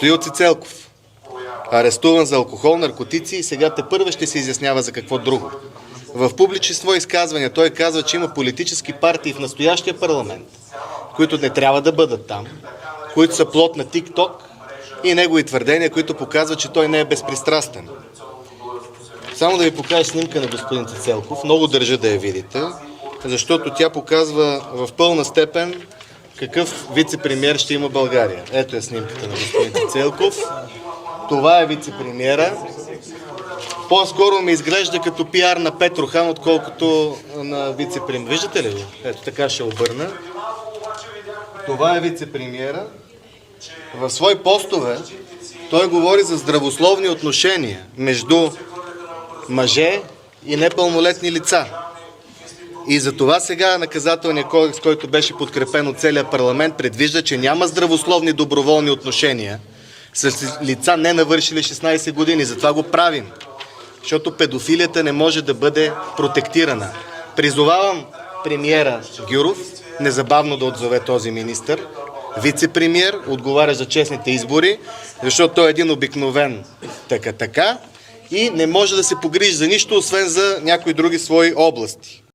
Стоил Цицелков, арестуван за алкохол, наркотици и сега тепърва ще се изяснява за какво друго. В публични свои изказвания той казва, че има политически партии в настоящия парламент, които не трябва да бъдат там, които са плод на TikTok и негови твърдения, които показват, че той не е безпристрастен. Само да ви покажа снимка на господин Цицелков, много държа да я видите, защото тя показва в пълна степен какъв вице-премиер ще има България. Ето е снимката на господин Цицелков. Това е вице-премиера. По-скоро ми изглежда като пиар на Петрохан, отколкото на вице-премиер. Виждате ли го? Ето така ще обърна. Това е вице-премиера. В свои постове той говори за здравословни отношения между мъже и непълнолетни лица. И за това сега наказателният кодекс, който беше подкрепен от целия парламент, предвижда, че няма здравословни доброволни отношения с лица не навършили 16 години. Затова го правим. Защото педофилията не може да бъде протектирана. Призовавам премиера Гюров незабавно да отзове този министър, вице-премиер, отговаря за честните избори, защото той е един обикновен така и не може да се погрижи за нищо, освен за някои други свои области.